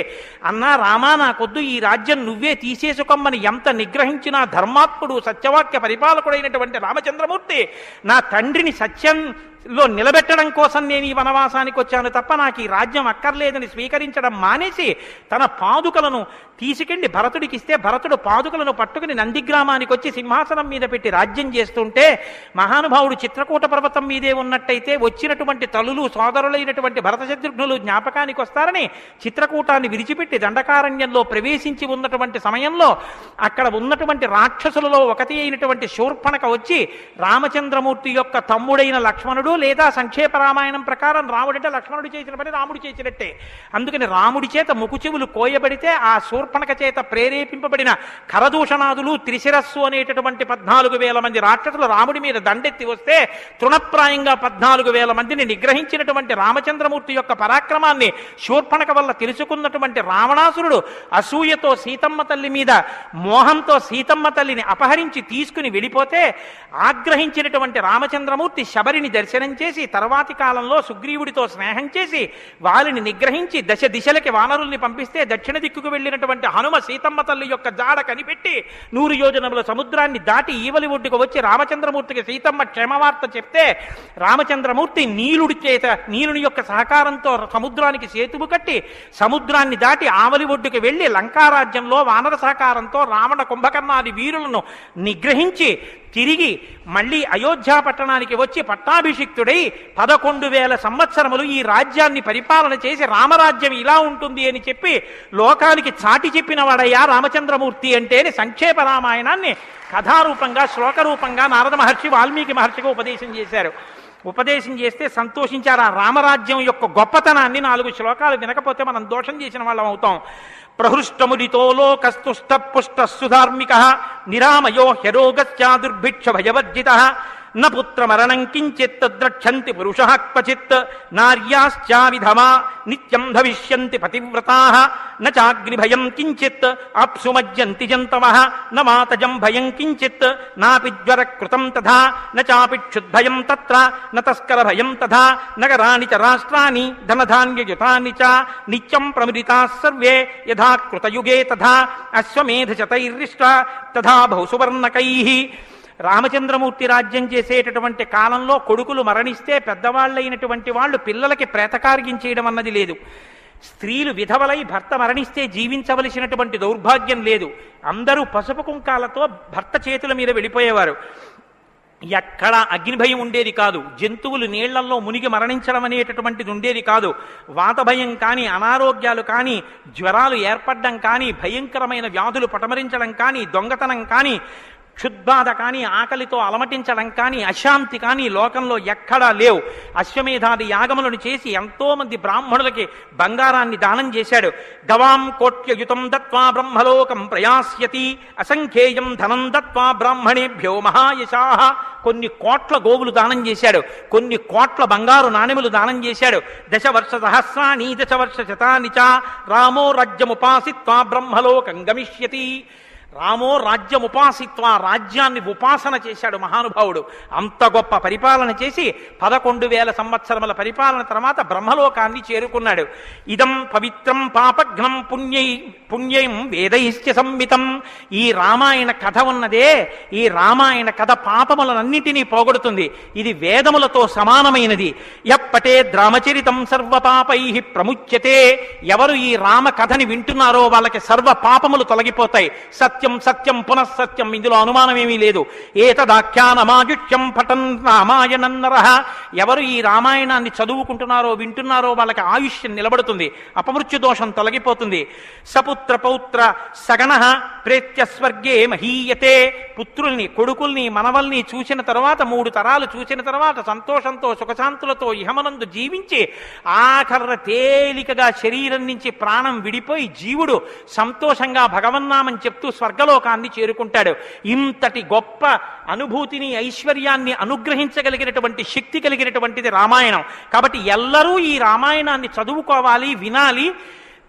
అన్నా రామా నాకొద్దు, ఈ రాజ్యం నువ్వే తీసేసుకోమని ఎంత నిగ్రహించినా ధర్మాత్ముడు సత్యవాక్య పరిపాలకుడైనటువంటి రామచంద్రమూర్తి నా తండ్రిని సత్యంలో నిలబెట్టడం కోసం నేను ఈ వనవాసానికి వచ్చాను తప్ప నాకు ఈ రాజ్యం అక్కర్లేదని స్వీకరించడం మానేసి తన పాదుకలను తీసుకెళ్లి భరతుడికి ఇస్తే భరతుడు పాదుకలను పట్టుకుని నందిగ్రామానికి వచ్చి సింహాసనం మీద పెట్టి రాజ్యం చేస్తుంటే మహానుభావుడు చిత్రకూట పర్వతం మీదే ఉన్నట్టయితే వచ్చినటువంటి తల్లులు సోదరులైనటువంటి భరత శత్రుఘ్నులు జ్ఞాపకానికి వస్తారని చిత్రకూటాన్ని విడిచిపెట్టి దండకారణ్యంలో ప్రవేశించి ఉన్నటువంటి సమయంలో అక్కడ ఉన్నటువంటి రాక్షసులలో ఒకటి అయినటువంటి శూర్పణక వచ్చి రామచంద్రమూర్తి యొక్క తమ్ముడైన లక్ష్మణుడు లేదా సంక్షేప రామాయణం ప్రకారం రాముడంటే లక్ష్మణుడు చేసిన పని రాముడు చేసినట్టే, అందుకని రాముడి చేత ముకుచెవులు కోయబడితే ఆ శూర్పణక చేత ప్రేరేపింపబడిన కరదూషణాదులు త్రిశిరస్సు అనేటటువంటి 14,000 మంది రాక్షసులు రాముడి మీద దండెత్తి వస్తే తృణప్రాయంగా 14,000 మందిని నిగ్రహించినటువంటి రామచంద్రమూర్తి యొక్క పరాక్రమాన్ని శూర్పణక వల్ల తెలుసుకున్నటువంటి రావణాసురుడు అసూయతో సీతమ్మ తల్లి మీద మోహంతో సీతమ్మ తల్లిని అపహరించి తీసుకుని వెళ్ళిపోతే ఆగ్రహించినటువంటి రామచంద్రమూర్తి శబరిని దర్శనం దర్శనం చేసి తర్వాతి కాలంలో సుగ్రీవుడితో స్నేహం చేసి వారిని నిగ్రహించి దశ దిశలకి వానరుల్ని పంపిస్తే దక్షిణ దిక్కుకు వెళ్ళినటువంటి హనుమ సీతమ్మ తల్లి యొక్క జాడ కనిపెట్టి 100 యోజనముల సముద్రాన్ని దాటి ఈవలి ఒడ్డుకు వచ్చి రామచంద్రమూర్తికి సీతమ్మ క్షేమవార్త చెప్తే రామచంద్రమూర్తి నీలుని యొక్క సహకారంతో సముద్రానికి సేతువు కట్టి సముద్రాన్ని దాటి ఆవలి ఒడ్డుకు వెళ్లి లంకారాజ్యంలో వానర సహకారంతో రావణ కుంభకర్ణాది వీరులను నిగ్రహించి తిరిగి మళ్ళీ అయోధ్యా పట్టణానికి వచ్చి పట్టాభిషిక్తుడై 11,000 సంవత్సరములు ఈ రాజ్యాన్ని పరిపాలన చేసి రామరాజ్యం ఇలా ఉంటుంది అని చెప్పి లోకానికి చాటి చెప్పిన వాడయ్యా రామచంద్రమూర్తి అంటేని సంక్షేప రామాయణాన్ని కథారూపంగా శ్లోకరూపంగా నారద మహర్షి వాల్మీకి మహర్షిగా ఉపదేశం చేశారు. ఉపదేశం చేస్తే సంతోషించారు. ఆ రామరాజ్యం యొక్క గొప్పతనాన్ని 4 శ్లోకాలు వినకపోతే మనం దోషం చేసిన వాళ్ళం అవుతాం. ప్రహృష్టముదితో లోకస్తుష్ట పుష్ట సుధార్మిక నిరామయో హ్యరోగస్య దుర్భిక్ష భయవర్జిత న పుత్రమరణం కించిత్ ద్రక్షంతి పురుషః క్వచిత్ నార్యాశ్చా విధమా నిత్యం భవిష్యంతి పతివ్రతాః న చాగ్నిభయం కించిత్ అప్సుమజ్యంతి జంతవః న మాతజం భయం కించిత్ నాపి జ్వరకృతం తథా న చాపి క్షుద్భయం తత్ర న తస్కర భయం తథా నగరాణి చ రాష్ట్రాణి ధనధాన్యయుతాని చ నిత్యం ప్రముదితాః సర్వే యథా కృతయుగే తథా అశ్వమేధశతైర్రిష్ట తథా బహుసువర్ణకైః. రామచంద్రమూర్తి రాజ్యం చేసేటటువంటి కాలంలో కొడుకులు మరణిస్తే పెద్దవాళ్ళైనటువంటి వాళ్ళు పిల్లలకి ప్రేతకార్యం చేయడం అన్నది లేదు. స్త్రీలు విధవలై భర్త మరణిస్తే జీవించవలసినటువంటి దౌర్భాగ్యం లేదు. అందరూ పసుపు కుంకాలతో భర్త చేతుల మీద వెళ్ళిపోయేవారు. ఎక్కడ అగ్నిభయం ఉండేది కాదు. జంతువులు నీళ్లల్లో మునిగి మరణించడం అనేటటువంటిది ఉండేది కాదు. వాతభయం కానీ, అనారోగ్యాలు కానీ, జ్వరాలు ఏర్పడడం కానీ, భయంకరమైన వ్యాధులు పటమరించడం కానీ, దొంగతనం కానీ, క్షుద్బాధ కానీ, ఆకలితో అలమటించడం కానీ, అశాంతి కానీ లోకంలో ఎక్కడా లేవు. అశ్వమేధాది యాగములను చేసి ఎంతో మంది బ్రాహ్మణులకి బంగారాన్ని దానం చేశాడు. గవాం కోట్యయుతం దత్వా బ్రహ్మలోకం ప్రయాస్యతి అసంఖ్యేయం ధనం దత్వా బ్రాహ్మణేభ్యో మహాయశాః. కొన్ని కోట్ల గోవులు దానం చేశాడు. కొన్ని కోట్ల బంగారు నాణెములు దానం చేశాడు. 10 వర్ష సహస్రాణి 10 వర్ష శతాని చ రామో రాజ్యముపాసిత్వా బ్రహ్మలోకం గమిష్యతి. రామో రాజ్యముపాసిత్వ, రాజ్యాన్ని ఉపాసన చేశాడు మహానుభావుడు. అంత గొప్ప పరిపాలన చేసి 11,000 సంవత్సరముల పరిపాలన తర్వాత బ్రహ్మలోకాన్ని చేరుకున్నాడు. ఇదం పవిత్రం పాపఘ్నం పుణ్యం వేదైశ్చ సంహితం. ఈ రామాయణ కథ ఉన్నదే, ఈ రామాయణ కథ పాపములనన్నిటినీ పోగొడుతుంది. ఇది వేదములతో సమానమైనది. యప్పటే రామచరితం సర్వపాపై ప్రముచ్యతే. ఎవరు ఈ రామ కథని వింటున్నారో వాళ్ళకి సర్వ పాపములు తొలగిపోతాయి. సత్యం సత్యం పునఃసత్యం, ఇందులో అనుమానమేమీ లేదు. ఏతదాఖ్యానమాజుష్యం పఠన్ రామాయణం నరః. ఎవరు ఈ రామాయణాన్ని చదువుకుంటున్నారో వింటున్నారో వాళ్ళకి ఆయుష్యం నిలబడుతుంది, అపమృత్యు దోషం తొలగిపోతుంది. సపుత్ర పౌత్ర సగణః ప్రేత్య స్వర్గే మహీయతే. పుత్రుల్ని, కొడుకుల్ని, మనవల్ని చూసిన తర్వాత 3 తరాలు చూసిన తర్వాత సంతోషంతో సుఖశాంతులతో ఇహమనందు జీవించి ఆఖర్ర తేలికగా శరీరం నుంచి ప్రాణం విడిపోయి జీవుడు సంతోషంగా భగవన్నామం చెప్తూ స్వర్గలోకాన్ని చేరుకుంటాడు. ఇంతటి గొప్ప అనుభూతిని, ఐశ్వర్యాన్ని అనుగ్రహించగలిగినటువంటి శక్తి కలిగినటువంటిది రామాయణం. కాబట్టి ఎల్లరూ ఈ రామాయణాన్ని చదువుకోవాలి, వినాలి,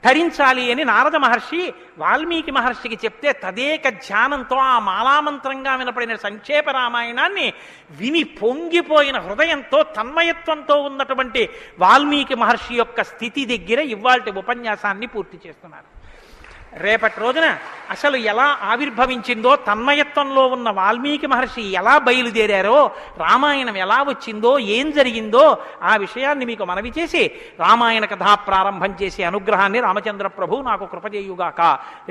ధరించాలి అని నారద మహర్షి వాల్మీకి మహర్షికి చెప్తే తదేక ధ్యానంతో ఆ మాలామంత్రంగా వినపడిన సంక్షేప రామాయణాన్ని విని పొంగిపోయిన హృదయంతో తన్మయత్వంతో ఉన్నటువంటి వాల్మీకి మహర్షి యొక్క స్థితి దగ్గర ఇవాల్టి ఉపన్యాసాన్ని పూర్తి చేస్తున్నారు. రేపటి రోజున అసలు ఎలా ఆవిర్భవించిందో, తన్మయత్వంలో ఉన్న వాల్మీకి మహర్షి ఎలా బయలుదేరారో, రామాయణం ఎలా వచ్చిందో, ఏం జరిగిందో ఆ విషయాన్ని మీకు మనవి చేసి రామాయణ కథా ప్రారంభం చేసే అనుగ్రహాన్ని రామచంద్ర ప్రభు నాకు కృపచేయుగాక.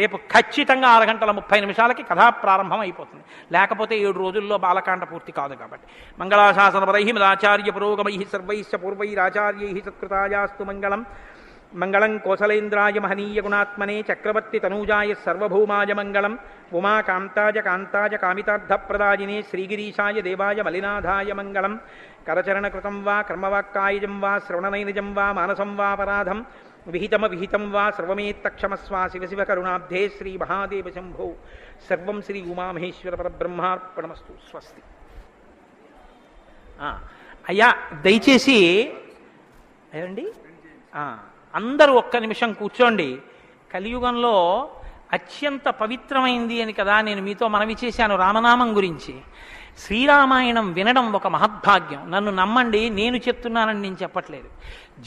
రేపు ఖచ్చితంగా 6 గంటల 30 నిమిషాలకి కథా ప్రారంభం అయిపోతుంది. లేకపోతే 7 రోజుల్లో బాలకాండ పూర్తి కాదు. కాబట్టి మంగళాశాసనపరై మదాచార్య పురోగమై సర్వైశ్చ పూర్వైరాచార్యై సత్కృతాయాస్తు మంగళం. మంగళం కోసలేంద్రాయ మహనీయ గుణాత్మనే చక్రవర్తి తనూజాయ సర్వభౌమాయ మంగళం. ఉమాకాంతాయ కాంతాయ కామితార్థప్రదాయినే శ్రీగిరీశాయ దేవాయ మలినాథాయ మంగళం. కరచరణకృతం వా కర్మవాక్కాయజం వా శ్రవణనైనజం వా మానసం వా పరాధం విహితం వా సర్వమేత్తక్షమస్వ. శివ శివ కరుణాబ్ధే శ్రీ మహాదేవ శంభో. సర్వం శ్రీ ఉమామహేశ్వర పరబ్రహ్మార్పణమస్తు. స్వస్తి. అయ్యా దయచేసి అయ్యండి అందరూ ఒక్క నిమిషం కూర్చోండి. కలియుగంలో అత్యంత పవిత్రమైంది అని కదా నేను మీతో మనవి చేశాను రామనామం గురించి. శ్రీరామాయణం వినడం ఒక మహద్భాగ్యం. నన్ను నమ్మండి, నేను చెప్తున్నానని నేను చెప్పట్లేదు.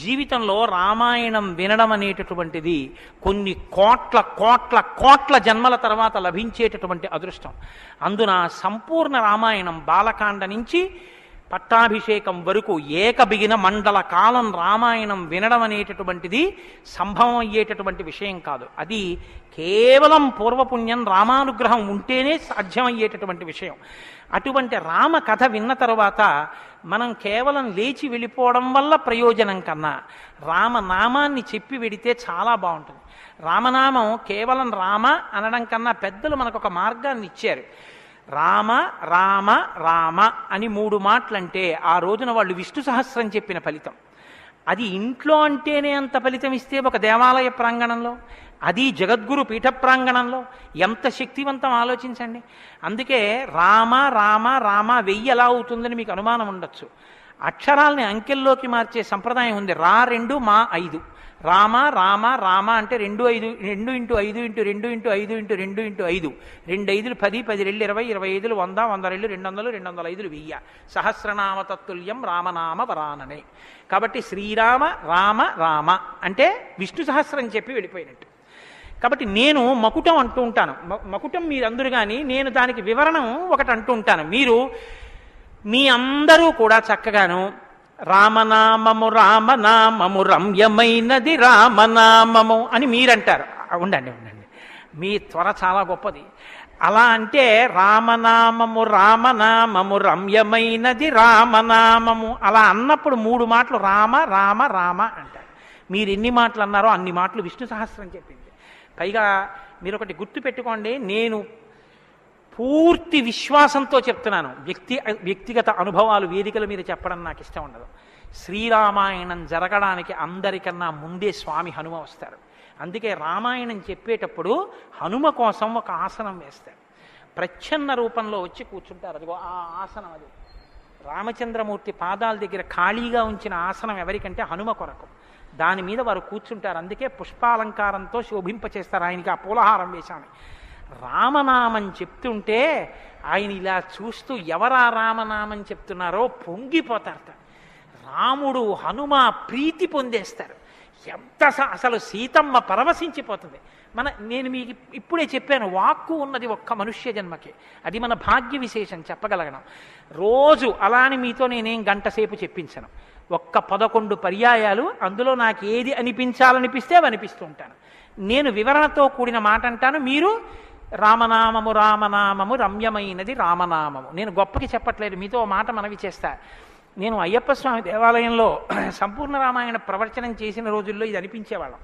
జీవితంలో రామాయణం వినడం అనేటటువంటిది కొన్ని కోట్ల కోట్ల కోట్ల జన్మల తర్వాత లభించేటటువంటి అదృష్టం. అందున సంపూర్ణ రామాయణం బాలకాండ నుంచి పట్టాభిషేకం వరకు ఏకబిగిన మండల కాలం రామాయణం వినడం అనేటటువంటిది సంభవం అయ్యేటటువంటి విషయం కాదు. అది కేవలం పూర్వపుణ్యం రామానుగ్రహం ఉంటేనే సాధ్యమయ్యేటటువంటి విషయం. అటువంటి రామ కథ విన్న తరువాత మనం కేవలం లేచి వెళ్ళిపోవడం వల్ల ప్రయోజనం కన్నా రామనామాన్ని చెప్పి వెడితే చాలా బాగుంటుంది. రామనామం కేవలం రామ అనడం కన్నా పెద్దలు మనకు ఒక మార్గాన్ని ఇచ్చారు. రామ రామ రామ అని 3 మాటలంటే ఆ రోజున వాళ్ళు విష్ణు సహస్రం చెప్పిన ఫలితం. అది ఇంట్లో అంటేనే అంత ఫలితం ఇస్తే ఒక దేవాలయ ప్రాంగణంలో, అది జగద్గురు పీఠ ప్రాంగణంలో ఎంత శక్తివంతం ఆలోచించండి. అందుకే రామ రామ రామ 1000 ఎలా అవుతుందని మీకు అనుమానం ఉండొచ్చు. అక్షరాల్ని అంకెల్లోకి మార్చే సంప్రదాయం ఉంది. 2 మా 5 రామ రామ రామ అంటే 2 5 2 × 5 × 2 × 5 × 2 × 5 2 5 10 10 2 20 20 100 100 200 200 1000 సహస్రనామ తత్తుల్యం రామనామ వరాననే. కాబట్టి శ్రీరామ రామ రామ అంటే విష్ణు సహస్రం చెప్పి వెళ్ళిపోయినట్టు. కాబట్టి నేను మకుటం అంటూ ఉంటాను. మకుటం మీరందరూ కానీ నేను దానికి వివరణం ఒకటి అంటూ ఉంటాను. మీరు మీ అందరూ కూడా చక్కగాను రామనామము రామనామము రమ్యమైనది రామనామము అని మీరంటారు. ఉండండి ఉండండి, మీ త్వర చాలా గొప్పది. అలా అంటే రామనామము రామనామము రమ్యమైనది రామనామము అలా అన్నప్పుడు 3 మాటలు రామ రామ రామ అంటారు. మీరు ఎన్ని మాటలు అన్నారో అన్ని మాటలు విష్ణు సహస్రం చెప్పింది. పైగా మీరు ఒకటి గుర్తు పెట్టుకోండి, నేను పూర్తి విశ్వాసంతో చెప్తున్నాను. వ్యక్తిగత అనుభవాలు వేదికల మీద చెప్పడం నాకు ఇష్టం ఉండదు. శ్రీరామాయణం జరగడానికి అందరికన్నా ముందే స్వామి హనుమ వస్తారు. అందుకే రామాయణం చెప్పేటప్పుడు హనుమ కోసం ఒక ఆసనం వేస్తారు. ప్రచ్ఛన్న రూపంలో వచ్చి కూర్చుంటారు. అదిగో ఆ ఆసనం, అది రామచంద్రమూర్తి పాదాల దగ్గర ఖాళీగా ఉంచిన ఆసనం ఎవరికంటే హనుమ కొరకు. దాని మీద వారు కూర్చుంటారు. అందుకే పుష్పాలంకారంతో శోభింపచేస్తారు. ఆయనకి ఆ పూలహారం వేశాను. రామనామం చెప్తుంటే ఆయన ఇలా చూస్తూ ఎవరా రామనామం చెప్తున్నారో పొంగిపోతారట. రాముడు హనుమ ప్రీతి పొందేస్తారు. ఎంత అసలు సీతమ్మ పరవశించిపోతుంది. నేను మీకు ఇప్పుడే చెప్పాను, వాక్కు ఉన్నది ఒక్క మనుష్య జన్మకే. అది మన భాగ్య విశేషం చెప్పగలగడం. రోజు అలాని మీతో నేనేం గంట సేపు చెప్పించను. ఒక్క 11 పర్యాయాలు అందులో నాకు ఏది అనిపించాలనిపిస్తే అవి అనిపిస్తూ ఉంటాను. నేను వివరణతో కూడిన మాట అంటాను, మీరు రామనామము రామనామము రమ్యమైనది రామనామము. నేను గొప్పకి చెప్పట్లేదు, మీతో మాట మనవి చేస్తా. నేను అయ్యప్ప స్వామి దేవాలయంలో సంపూర్ణ రామాయణ ప్రవచనం చేసిన రోజుల్లో ఇది అనిపించేవాళ్ళం.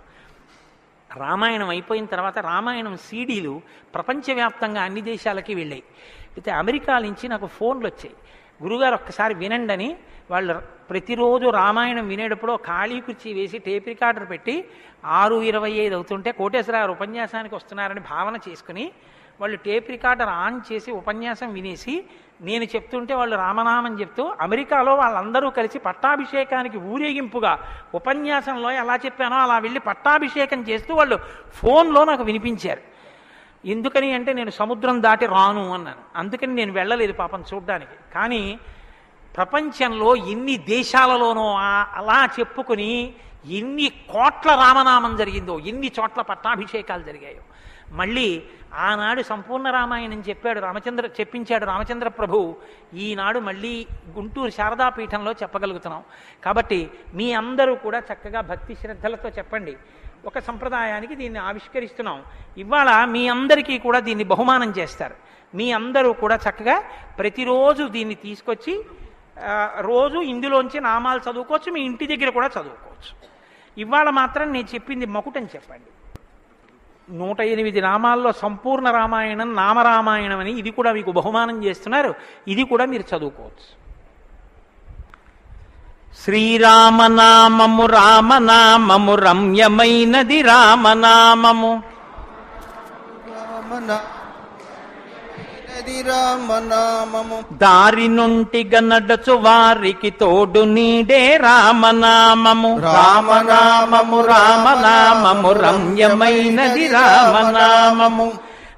రామాయణం అయిపోయిన తర్వాత రామాయణం సీడీలు ప్రపంచవ్యాప్తంగా అన్ని దేశాలకి వెళ్ళాయి. అయితే అమెరికా నుంచి నాకు ఫోన్లు వచ్చాయి, గురుగారు ఒక్కసారి వినండి అని. వాళ్ళు ప్రతిరోజు రామాయణం వినేటప్పుడు ఖాళీ కుర్చీ వేసి టేప్ రికార్డర్ పెట్టి 6:25 అవుతుంటే కోటేశ్వరరావు ఉపన్యాసానికి వస్తున్నారని భావన చేసుకుని వాళ్ళు టేప్ రికార్డర్ ఆన్ చేసి ఉపన్యాసం వినేసి నేను చెప్తుంటే వాళ్ళు రామనామం చెప్తూ అమెరికాలో వాళ్ళందరూ కలిసి పట్టాభిషేకానికి ఊరేగింపుగా ఉపన్యాసంలో ఎలా చెప్పానో అలా వెళ్ళి పట్టాభిషేకం చేస్తూ వాళ్ళు ఫోన్లో నాకు వినిపించారు. ఎందుకని అంటే నేను సముద్రం దాటి రాను అన్నాను. అందుకని నేను వెళ్ళలేదు పాపం చూడ్డానికి. కానీ ప్రపంచంలో ఎన్ని దేశాలలోనో అలా చెప్పుకుని ఎన్ని కోట్ల రామనామం జరిగిందో, ఎన్ని చోట్ల పట్టాభిషేకాలు జరిగాయో. మళ్ళీ ఆనాడు సంపూర్ణ రామాయణం చెప్పించాడు రామచంద్ర ప్రభు. ఈనాడు మళ్ళీ గుంటూరు శారదాపీఠంలో చెప్పగలుగుతున్నాం. కాబట్టి మీ అందరూ కూడా చక్కగా భక్తి శ్రద్ధలతో చెప్పండి. ఒక సంప్రదాయానికి దీన్ని ఆవిష్కరిస్తున్నాం. ఇవాళ మీ అందరికీ కూడా దీన్ని బహుమానం చేస్తారు. మీ అందరూ కూడా చక్కగా ప్రతిరోజు దీన్ని తీసుకొచ్చి రోజు ఇందులోంచి నామాలు చదువుకోవచ్చు, మీ ఇంటి దగ్గర కూడా చదువుకోవచ్చు. ఇవాళ మాత్రం నేను చెప్పింది మకుటం చెప్పండి. 108 నామాల్లో సంపూర్ణ రామాయణం నామరామాయణం అని ఇది కూడా మీకు బహుమానం చేస్తున్నారు. ఇది కూడా మీరు చదువుకోవచ్చు. శ్రీరామనామము రామనామము రమ్యమైనది రామనామము రామనామము దారి నుంటిగా నడచు వారికి తోడు నీడే రామనామము రామనామము రామనామము రమ్యమైనది రామనామము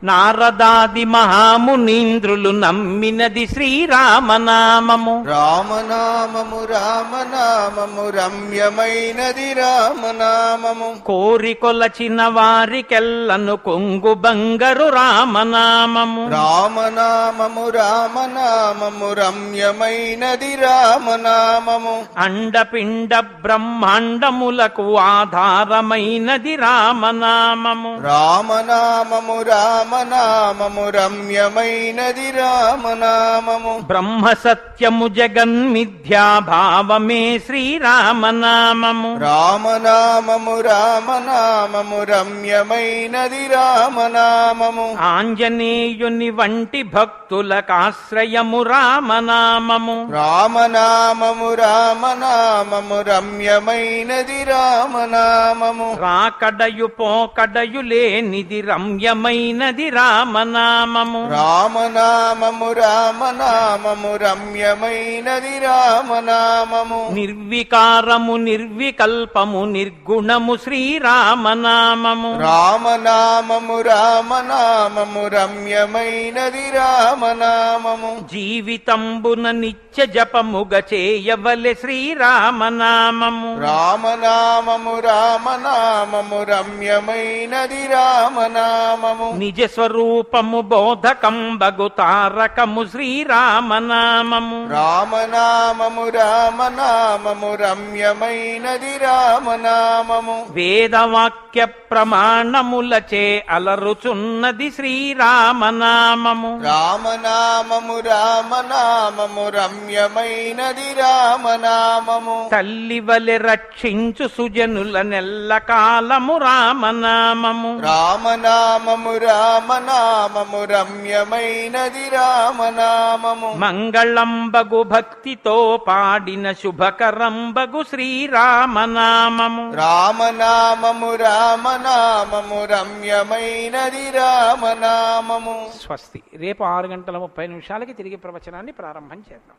నారదాది మహామునీంద్రులు నమ్మినది శ్రీరామనామము. రామనామము రామనామము రమ్యమైనది రామనామము. కోరికొలచిన వారికెల్లను కొంగు బంగరు రామనామము. రామనామము రామనామము రమ్యమైనది రామనామము. అండపిండ బ్రహ్మాండములకు ఆధారమైనది రామనామము. రామనామము రామనామము రమ్యమైనది రామనామము. బ్రహ్మ సత్యము జగన్మిథ్యా భావమే శ్రీరామనామము. రామనామము రామనామము రమ్యమైనది రామనామము. ఆంజనేయుని వంటి భక్తులకాశ్రయము రామనామము. రామనామము రామనామము రమ్యమైనది రామనామము. రాకడయు పోకడయు లేనిది రమ్యమైనది రామనామము. రామనామము రామనామము రమ్యమైనది రామనామము. నిర్వికారము నిర్వికల్పము నిర్గుణము శ్రీరామనామము. రామనామము రామనామము రమ్యమైనది రామనామము. జీవితంబున నిత్య జపముగ చేయవలె శ్రీరామనామము. రామనామము రామనామము రమ్యమైనది రామనామము. నిజ స్వరూపము బోధకంబగు తారకము శ్రీరామనామము. రామనామము రామనామము రమ్యమైనది రామనామము. వేదవాక్య ప్రమాణములచే అలరుచున్నది శ్రీరామనామము. రామనామము రామనామము రమ్యమైనది రామనామము. తల్లివలె రక్షించు సుజనుల నెల్ల కాలము రామనామము. రామనామము రామనామము రమ్యమైనది రామనామము. మంగళంబగు భక్తితో పాడిన శుభకరంబగు శ్రీరామనామము. రామనామము రామనామము రమ్యమైనది రామనామము. స్వస్తి. రేపు 6:30 తిరిగి ప్రవచనాన్ని ప్రారంభం చేద్దాం.